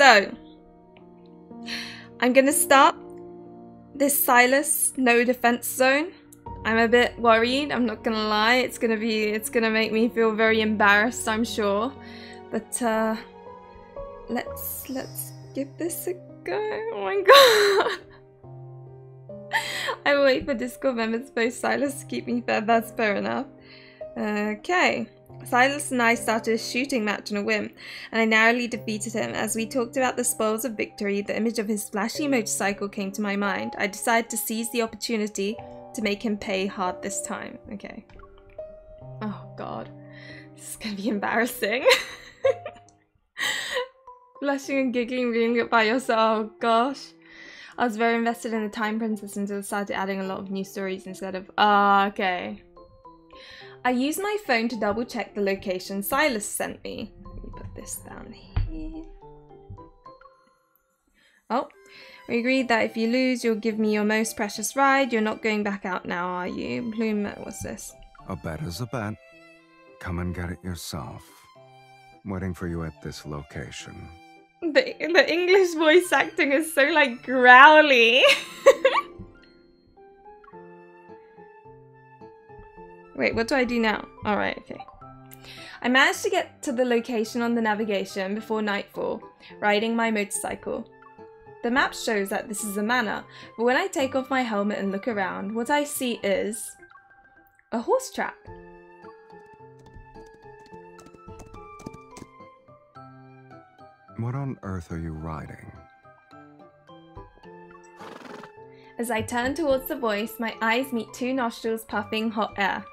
So, I'm gonna start this Sylus no defense zone. I'm a bit worried, I'm not gonna lie. It's gonna make me feel very embarrassed, I'm sure. But let's give this a go. Oh my god. I will wait for Discord members to post Sylus to keep me fed, that's fair enough. Okay. Sylus and I started a shooting match on a whim, and I narrowly defeated him. As we talked about the spoils of victory, the image of his flashy motorcycle came to my mind. I decided to seize the opportunity to make him pay hard this time. Okay. Oh god. This is gonna be embarrassing. Blushing and giggling, reading it by yourself. Oh gosh. I was very invested in the Time Princess until I started adding a lot of new stories instead of... okay. I used my phone to double check the location Sylus sent me. Let me put this down here. Oh, we agreed that if you lose, you'll give me your most precious ride. You're not going back out now, are you? Bloom, what's this? A bet is a bet. Come and get it yourself. Waiting for you at this location. The English voice acting is so, like, growly. Wait, what do I do now? Alright, okay. I managed to get to the location on the navigation before nightfall, riding my motorcycle. The map shows that this is a manor, but when I take off my helmet and look around, what I see is... a horse track. What on earth are you riding? As I turn towards the voice, my eyes meet two nostrils puffing hot air.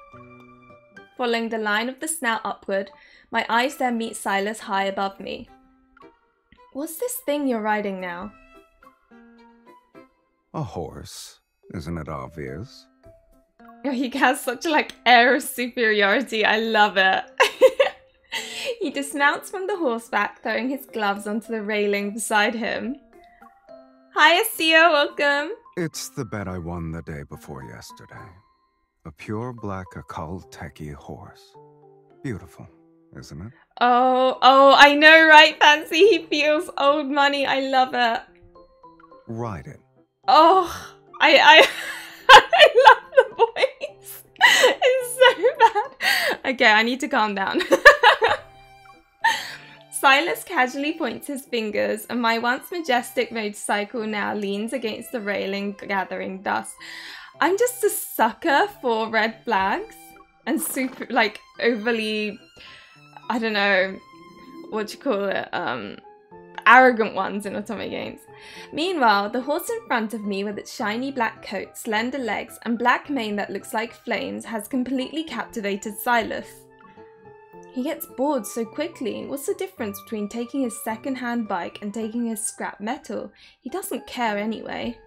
Following the line of the snout upward, my eyes then meet Sylus high above me. What's this thing you're riding now? A horse. Isn't it obvious? Oh, he has such a, like, air of superiority. I love it. He dismounts from the horseback, throwing his gloves onto the railing beside him. Hi, Asia, welcome. It's the bet I won the day before yesterday. A pure black occult techie horse. Beautiful, isn't it? Oh, I know, right, Fancy? He feels old money. I love it. Ride it. Oh, I love the voice. It's so bad. Okay, I need to calm down. Sylus casually points his fingers, and my once majestic motorcycle now leans against the railing, gathering dust. I'm just a sucker for red flags and super, like, overly, I don't know, what you call it, arrogant ones in Otome games. Meanwhile, the horse in front of me with its shiny black coat, slender legs, and black mane that looks like flames has completely captivated Sylus. He gets bored so quickly. What's the difference between taking his second-hand bike and taking his scrap metal? He doesn't care anyway.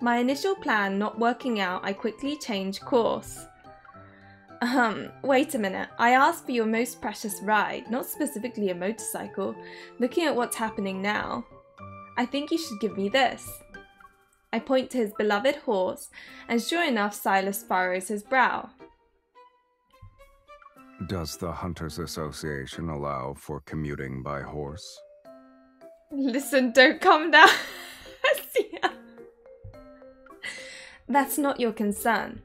My initial plan not working out, I quickly change course. Wait a minute. I asked for your most precious ride, not specifically a motorcycle. Looking at what's happening now, I think you should give me this. I point to his beloved horse, and sure enough, Sylus furrows his brow. Does the Hunters Association allow for commuting by horse? Listen, don't calm down. That's not your concern.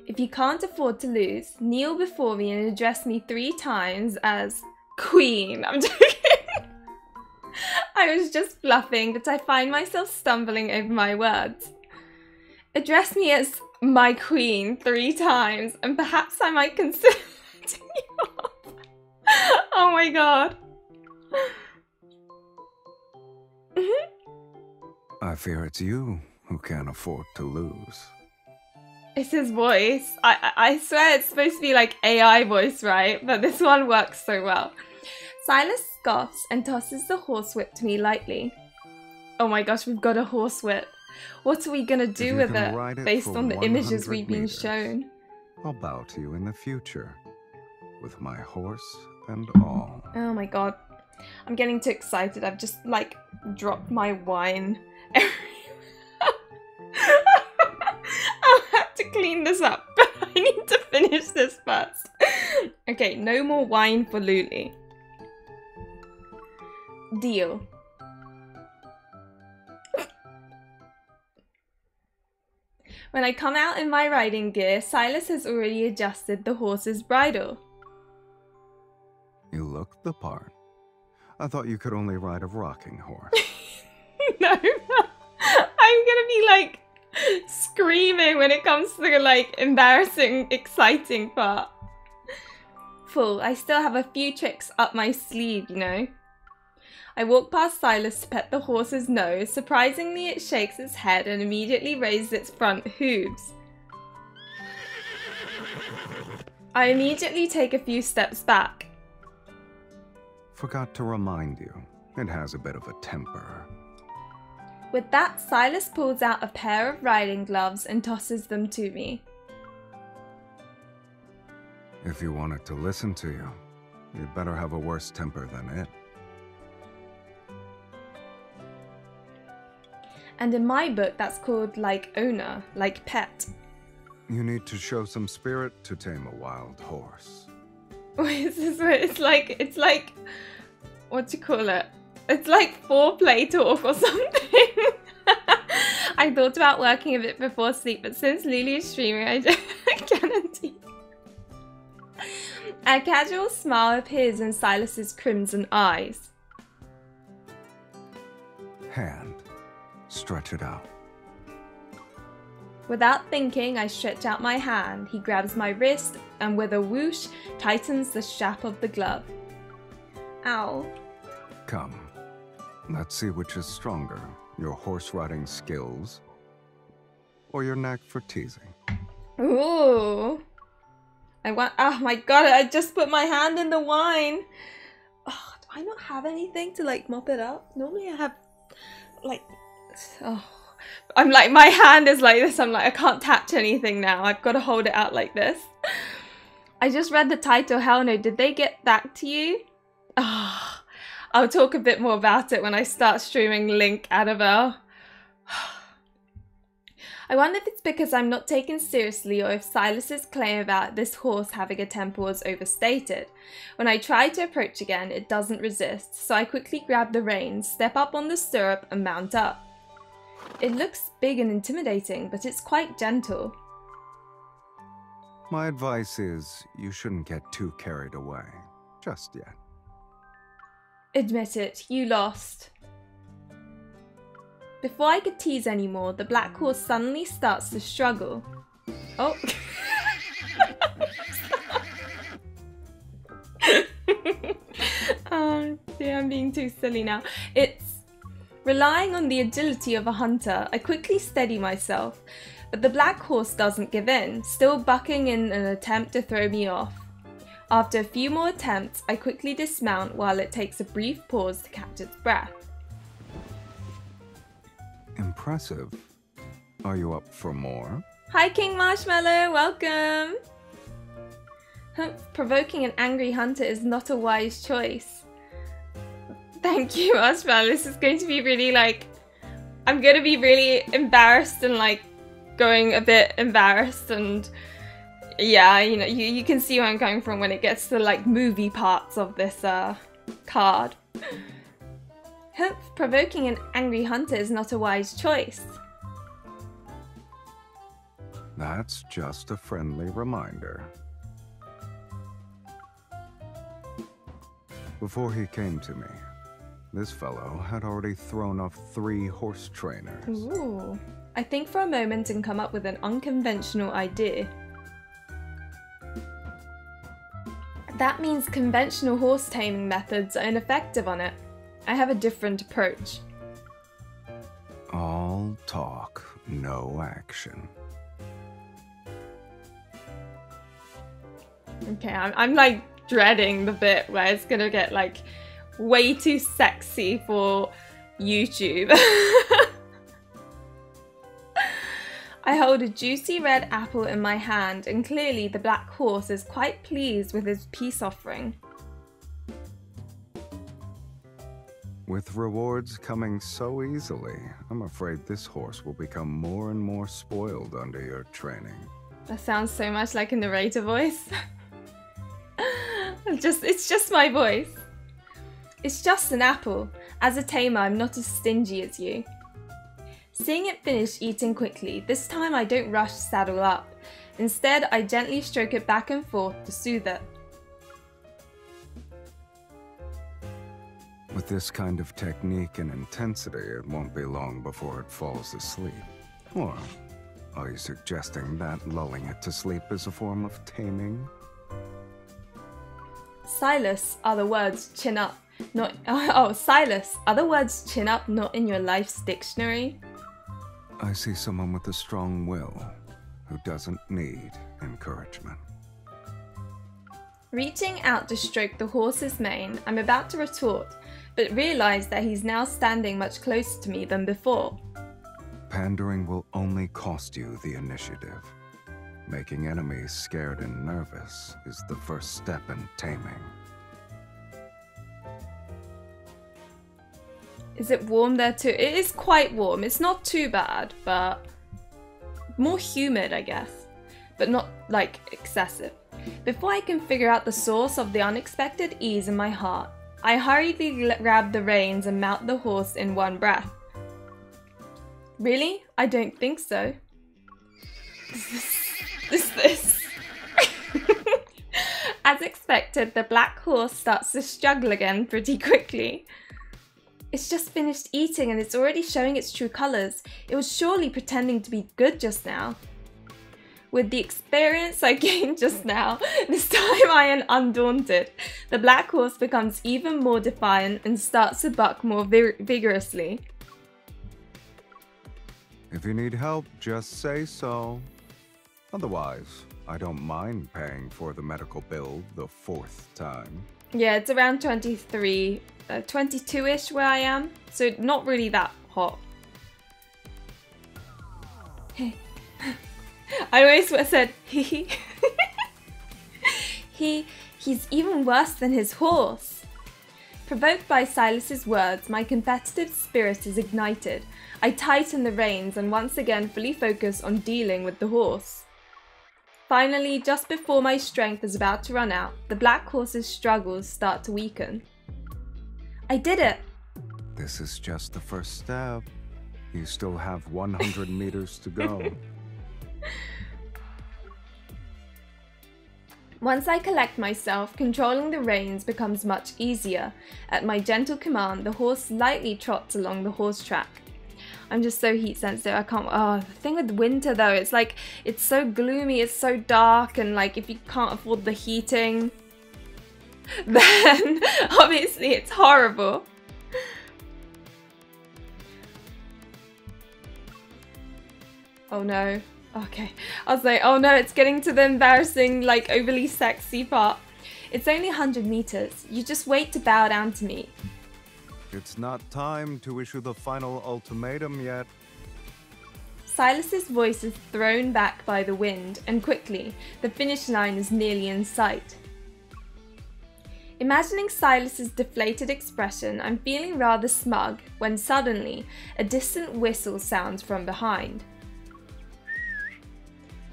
If you can't afford to lose, kneel before me and address me 3 times as Queen. I'm joking. I was just bluffing, but I find myself stumbling over my words. Address me as my queen 3 times, and perhaps I might consider letting you off. Oh my god. I fear it's you who can't afford to lose. It's his voice. I swear it's supposed to be like AI voice, right? But this one works so well. Sylus scoffs and tosses the horsewhip to me lightly. Oh my gosh, we've got a horsewhip. What are we gonna do with it based on the images we've been shown? I'll bow to you in the future, with my horse and all. Oh my god. I'm getting too excited. I've just, like, dropped my wine. I'll have to clean this up, but I need to finish this first. Okay, no more wine for Luli. Deal. When I come out in my riding gear, Sylus has already adjusted the horse's bridle. You look the part. I thought you could only ride a rocking horse. No, I'm gonna be like screaming when it comes to the like embarrassing, exciting part. Fool, I still have a few tricks up my sleeve, you know. I walk past Sylus to pet the horse's nose. Surprisingly, it shakes its head and immediately raises its front hooves. I immediately take a few steps back. Forgot to remind you, it has a bit of a temper. With that, Sylus pulls out a pair of riding gloves and tosses them to me. If you want it to listen to you, you'd better have a worse temper than it. And in my book, that's called like owner, like pet. You need to show some spirit to tame a wild horse. Wait, is this where it's like, what do you call it? It's like foreplay talk or something. I thought about working a bit before sleep, but since Lily is streaming, I guarantee. A casual smile appears in Sylus's crimson eyes. Hand. Stretch it out. Without thinking, I stretch out my hand. He grabs my wrist and with a whoosh, tightens the strap of the glove. Ow. Come. Let's see which is stronger, your horse riding skills or your knack for teasing. Ooh. Oh my god, I just put my hand in the wine. Oh, do I not have anything to like mop it up? Normally I have like, oh. I'm like, my hand is like this. I'm like, I can't touch anything now. I've got to hold it out like this. I just read the title, Hell No. Did they get back to you? Oh, I'll talk a bit more about it when I start streaming Link Annabelle. I wonder if it's because I'm not taken seriously or if Sylus's claim about this horse having a temper was overstated. When I try to approach again, it doesn't resist, so I quickly grab the reins, step up on the stirrup and mount up. It looks big and intimidating, but it's quite gentle. My advice is you shouldn't get too carried away, just yet. Admit it, you lost. Before I could tease anymore, the black horse suddenly starts to struggle. Oh. Oh dear, I'm being too silly now. It's relying on the agility of a hunter. I quickly steady myself, but the black horse doesn't give in, still bucking in an attempt to throw me off. After a few more attempts, I quickly dismount while it takes a brief pause to catch its breath. Impressive. Are you up for more? Hi King Marshmallow, welcome! Provoking an angry hunter is not a wise choice. Thank you, Marshmallow. This is going to be really like... I'm going to be really embarrassed and like going a bit embarrassed and... Yeah, you know, you can see where I'm coming from when it gets to like movie parts of this card. Provoking an angry hunter is not a wise choice. That's just a friendly reminder. Before he came to me, this fellow had already thrown off 3 horse trainers. Ooh. I think for a moment and come up with an unconventional idea. That means conventional horse taming methods are ineffective on it. I have a different approach. All talk, no action. Okay, I'm like dreading the bit where it's gonna get like way too sexy for YouTube. I hold a juicy red apple in my hand and clearly the black horse is quite pleased with his peace offering. With rewards coming so easily, I'm afraid this horse will become more and more spoiled under your training. That sounds so much like a narrator voice. It's just my voice. It's just an apple. As a tamer, I'm not as stingy as you. Seeing it finish eating quickly, this time I don't rush saddle up. Instead, I gently stroke it back and forth to soothe it. With this kind of technique and intensity, it won't be long before it falls asleep. Or are you suggesting that lulling it to sleep is a form of taming? Sylus are the words chin up, not Sylus are the words chin up not in your life's dictionary. I see someone with a strong will who doesn't need encouragement. Reaching out to stroke the horse's mane, I'm about to retort, but realise that he's now standing much closer to me than before. Pandering will only cost you the initiative. Making enemies scared and nervous is the first step in taming. Is it warm there too? It is quite warm. It's not too bad, but more humid, I guess. But not, like, excessive. Before I can figure out the source of the unexpected ease in my heart, I hurriedly grab the reins and mount the horse in one breath. Really? I don't think so. This. As expected, the black horse starts to struggle again pretty quickly. It's just finished eating and it's already showing its true colours. It was surely pretending to be good just now. With the experience I gained just now, this time I am undaunted. The black horse becomes even more defiant and starts to buck more vigorously. If you need help, just say so. Otherwise, I don't mind paying for the medical bill the 4th time. Yeah, it's around 22-ish where I am, so not really that hot. I always said, he's even worse than his horse. Provoked by Sylus's words, my competitive spirit is ignited. I tighten the reins and once again fully focus on dealing with the horse. Finally, just before my strength is about to run out, the black horse's struggles start to weaken. I did it! This is just the first step. You still have 100 meters to go. Once I collect myself, controlling the reins becomes much easier. At my gentle command, the horse lightly trots along the horse track. I'm just so heat sensitive, I can't, the thing with winter though, it's like, it's so gloomy, it's so dark, and like, if you can't afford the heating, then obviously it's horrible. Oh no. Okay. I was like, oh no, it's getting to the embarrassing, like, overly sexy part. It's only 100 meters. You just wait to bow down to me. It's not time to issue the final ultimatum yet. Sylus's voice is thrown back by the wind, and quickly, the finish line is nearly in sight. Imagining Sylus's deflated expression, I'm feeling rather smug when suddenly, a distant whistle sounds from behind.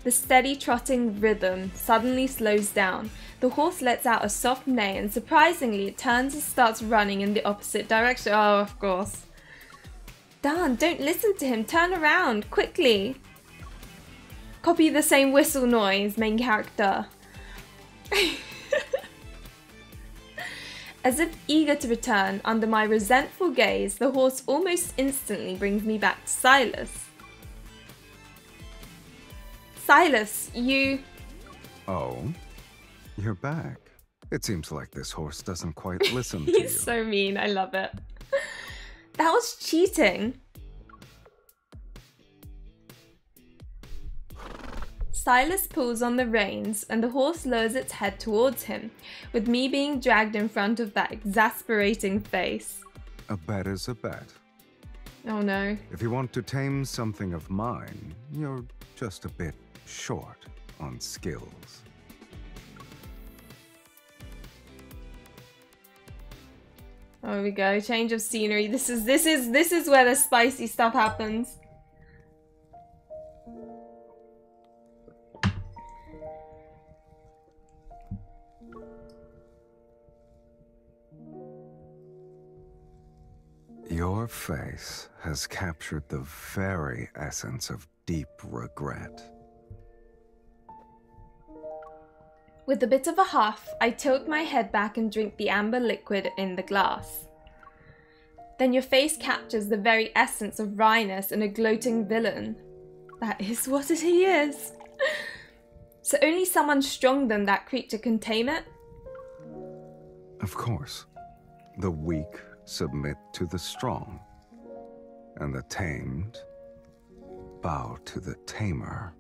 The steady trotting rhythm suddenly slows down. The horse lets out a soft neigh and surprisingly it turns and starts running in the opposite direction. Oh, of course. Dan, don't listen to him. Turn around, quickly. Copy the same whistle noise, main character. As if eager to return, under my resentful gaze, the horse almost instantly brings me back to Sylus. Sylus, you... Oh, you're back. It seems like this horse doesn't quite listen to you. He's so mean, I love it. That was cheating. Sylus pulls on the reins and the horse lowers its head towards him, with me being dragged in front of that exasperating face. A bet is a bet. Oh no. If you want to tame something of mine, you're just a bit short on skills. There we go, change of scenery. This is where the spicy stuff happens. Your face has captured the very essence of deep regret. With a bit of a huff, I tilt my head back and drink the amber liquid in the glass. Then your face captures the very essence of wryness and a gloating villain. That is what he is. So only someone stronger than that creature can tame it? Of course. The weak submit to the strong, and the tamed bow to the tamer.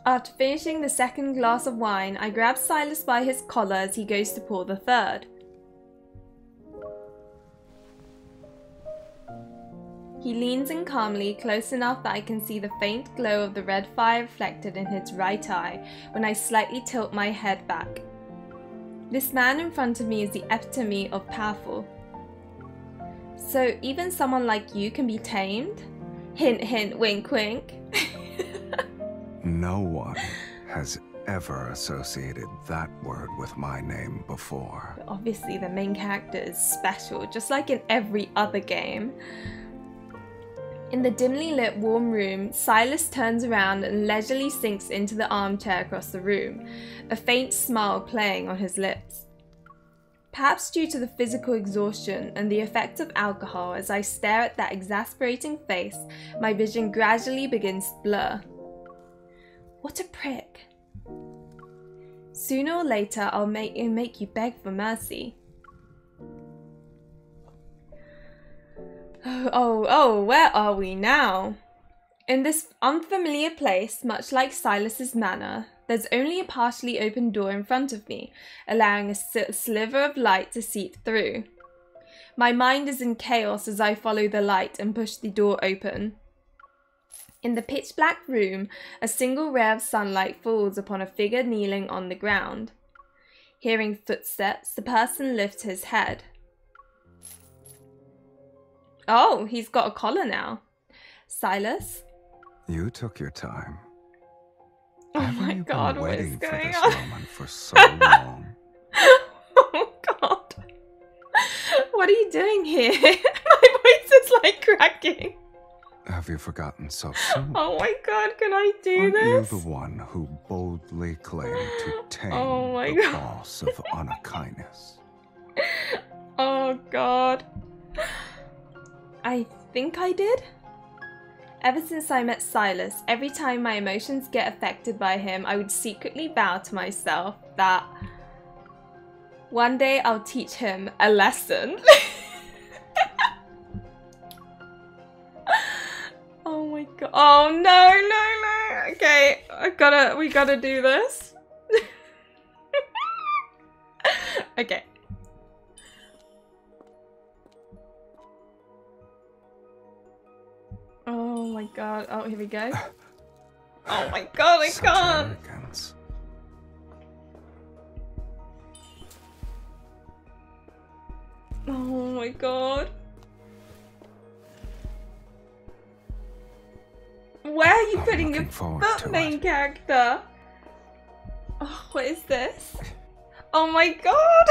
After finishing the second glass of wine, I grab Sylus by his collar as he goes to pour the third. He leans in calmly, close enough that I can see the faint glow of the red fire reflected in his right eye when I slightly tilt my head back. This man in front of me is the epitome of powerful. So even someone like you can be tamed? Hint, hint, wink, wink. No one has ever associated that word with my name before. But obviously the main character is special, just like in every other game. In the dimly lit warm room, Sylus turns around and leisurely sinks into the armchair across the room, a faint smile playing on his lips. Perhaps due to the physical exhaustion and the effects of alcohol, as I stare at that exasperating face, my vision gradually begins to blur. What a prick. Sooner or later, I'll make you beg for mercy. Oh, where are we now? In this unfamiliar place, much like Sylus's manor, there's only a partially open door in front of me, allowing a sliver of light to seep through. My mind is in chaos as I follow the light and push the door open. In the pitch-black room, a single ray of sunlight falls upon a figure kneeling on the ground. Hearing footsteps, the person lifts his head. Oh, he's got a collar now. Sylus? You took your time. Oh Haven't my you god, been what is waiting for going this on? moment for so long? Oh god. What are you doing here? My voice is like cracking. Have you forgotten so soon? Oh my god, can I do Aren't this? you the one who boldly claimed to tame Oh my the God. boss of Unakindness? Oh god. I think I did? Ever since I met Sylus, every time my emotions get affected by him, I would secretly vow to myself that one day I'll teach him a lesson. Oh my god. Oh no. Okay, we gotta do this. Okay. Oh my god. Oh, here we go. Oh my god, I Such can't. arrogance. Oh my god. Where are you I'm putting your looking forward foot, to main it. character? Oh, what is this? Oh my god.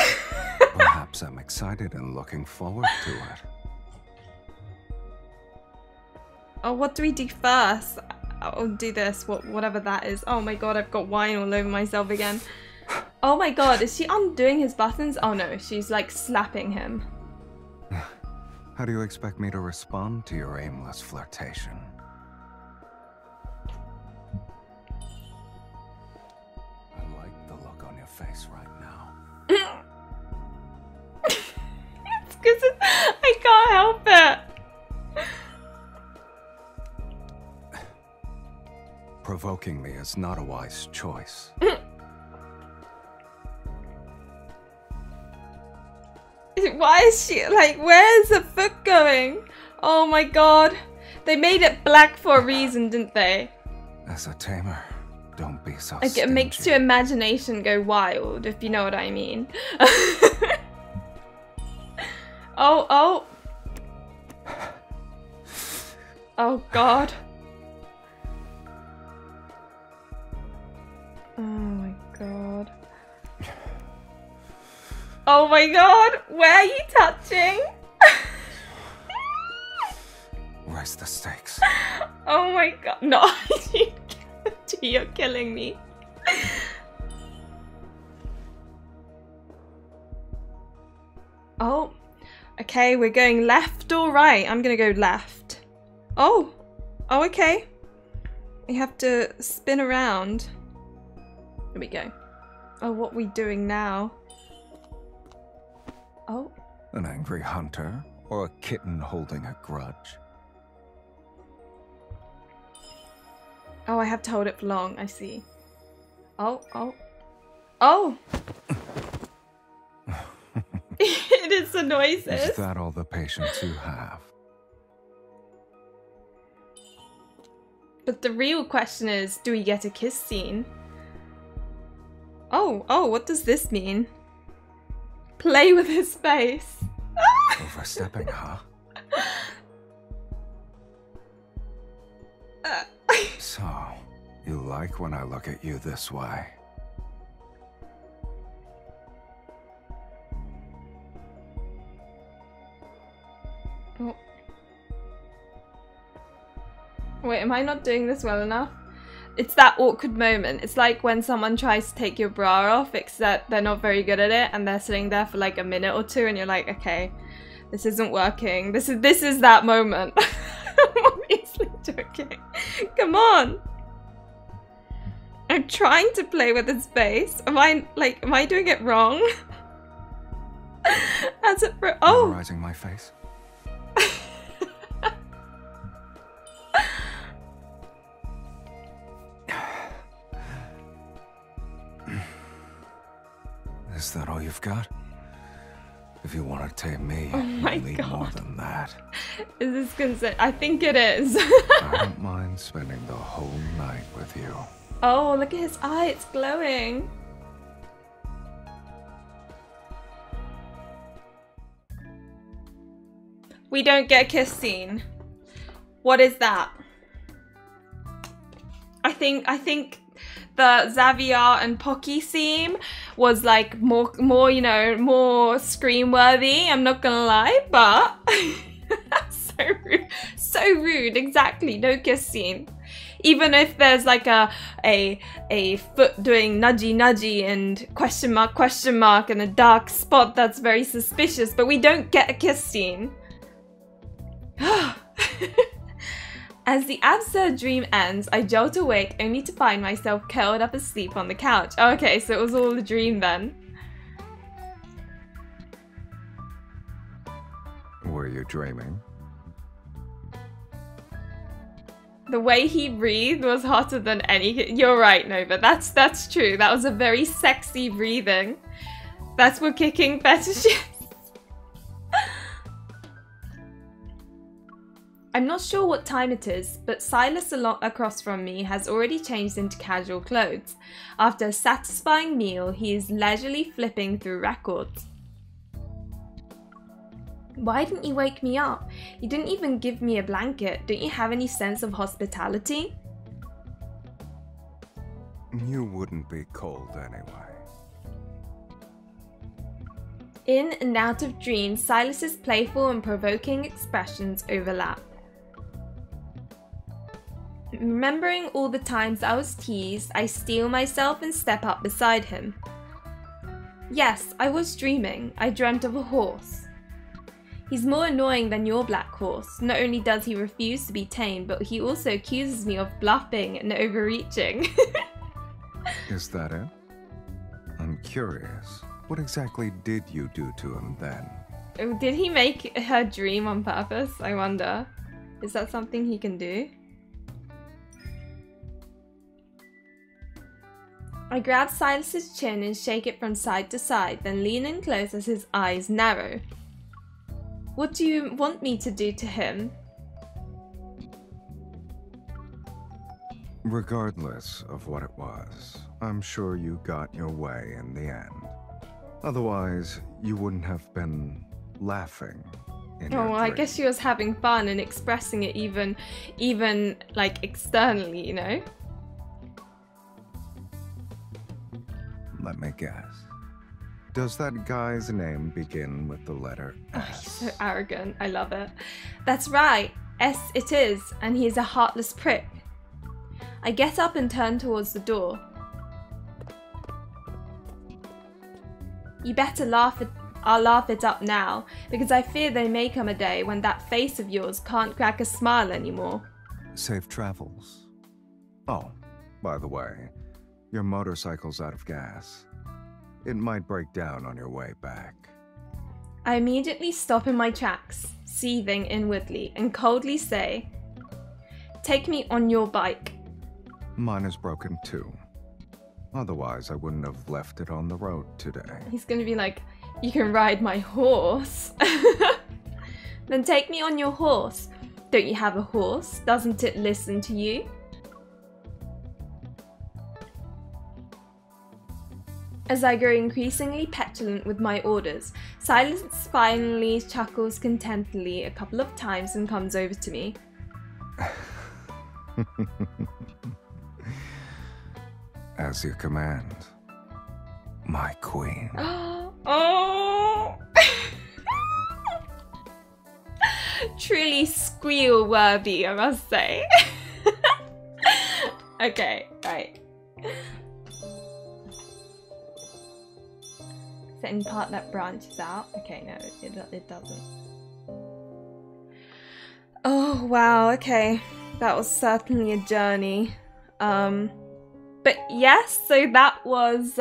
Perhaps I'm excited and looking forward to it. Oh, what do we do first? I'll do this, whatever that is. Oh my god, I've got wine all over myself again. Oh my god, is she undoing his buttons? Oh no, she's like slapping him. How do you expect me to respond to your aimless flirtation? I like the look on your face right now. It's because I can't help it. Provoking me is not a wise choice. Why is she like, where's the foot going? Oh my god. They made it black for a reason, didn't they? As a tamer, don't be so Like, it makes stingy. your imagination go wild, if you know what I mean. Oh. Oh god. Oh my god. Oh my god, where are you touching? raise the stakes. Oh my god. No, you're killing me. Oh, okay, we're going left or right? I'm gonna go left. Oh, okay. We have to spin around. Here we go. Oh, what are we doing now? Oh. An angry hunter or a kitten holding a grudge? Oh, I have to hold it for long, I see. Oh. It is the noises. Is that all the patience you have? But the real question is, do we get a kiss scene? Oh, what does this mean? Play with his face. Overstepping, huh? So, you like when I look at you this way? Oh. Wait, am I not doing this well enough? It's that awkward moment. It's like when someone tries to take your bra off, except they're not very good at it, and they're sitting there for like a minute or two, and you're like, okay, this isn't working. This is that moment. I'm obviously joking. Come on. I'm trying to play with his face. Am I doing it wrong? As it oh. Memorizing my face? Is that all you've got? If you want to tame me, you need more than that. Is this consent? I think it is. I don't mind spending the whole night with you. Oh, look at his eye. It's glowing. We don't get a kiss scene. What is that? I think the Xavier and Pocky scene was like more, you know, more scream-worthy, I'm not gonna lie, but so rude. So rude, exactly, no kiss scene. Even if there's like a foot doing nudgy and question mark and a dark spot that's very suspicious, but we don't get a kiss scene. As the absurd dream ends, I jolt awake only to find myself curled up asleep on the couch. Okay, so it was all a dream then. Were you dreaming? The way he breathed was hotter than any... You're right, Nova. That's true. That was a very sexy breathing. That's what kicking fetishes. I'm not sure what time it is, but Sylus across from me has already changed into casual clothes. After a satisfying meal, he is leisurely flipping through records. Why didn't you wake me up? You didn't even give me a blanket. Don't you have any sense of hospitality? You wouldn't be cold anyway. In and out of dreams, Sylus's playful and provoking expressions overlap. Remembering all the times I was teased, I steel myself and step up beside him. Yes, I was dreaming. I dreamt of a horse. He's more annoying than your black horse. Not only does he refuse to be tamed, but he also accuses me of bluffing and overreaching. Is that it? I'm curious. What exactly did you do to him then? Did he make her dream on purpose? I wonder. Is that something he can do? I grab Sylus's chin and shake it from side to side, then lean in close as his eyes narrow. What do you want me to do to him? Regardless of what it was, I'm sure you got your way in the end. Otherwise, you wouldn't have been laughing in your well, I dream. guess she was having fun and expressing it even like externally, you know? Let me guess. Does that guy's name begin with the letter S? Oh, he's so arrogant. I love it. That's right. Yes, it is, and he is a heartless prick. I get up and turn towards the door. You better I'll laugh it up now, because I fear there may come a day when that face of yours can't crack a smile anymore. Safe travels. Oh, by the way, your motorcycle's out of gas. It might break down on your way back. I immediately stop in my tracks, seething inwardly, and coldly say, "Take me on your bike." Mine is broken too. Otherwise, I wouldn't have left it on the road today. He's gonna be like, "You can ride my horse." Then take me on your horse. Don't you have a horse? Doesn't it listen to you? As I grow increasingly petulant with my orders, Sylus finally chuckles contentedly a couple of times and comes over to me. As you command, my queen. Oh! Truly squeal-worthy, I must say. Okay, right. Is there any part that branches out? Okay, no, it doesn't. Oh, wow, okay. That was certainly a journey. But yes, so that was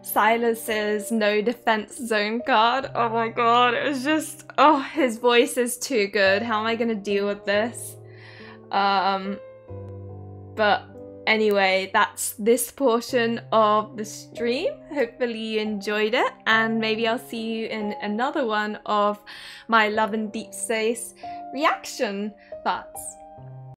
Sylus's no defense zone card. Oh my god, it was just, oh, his voice is too good. How am I gonna deal with this? But anyway, that's this portion of the stream. Hopefully you enjoyed it, and maybe I'll see you in another one of my Love and Deepspace reaction thoughts.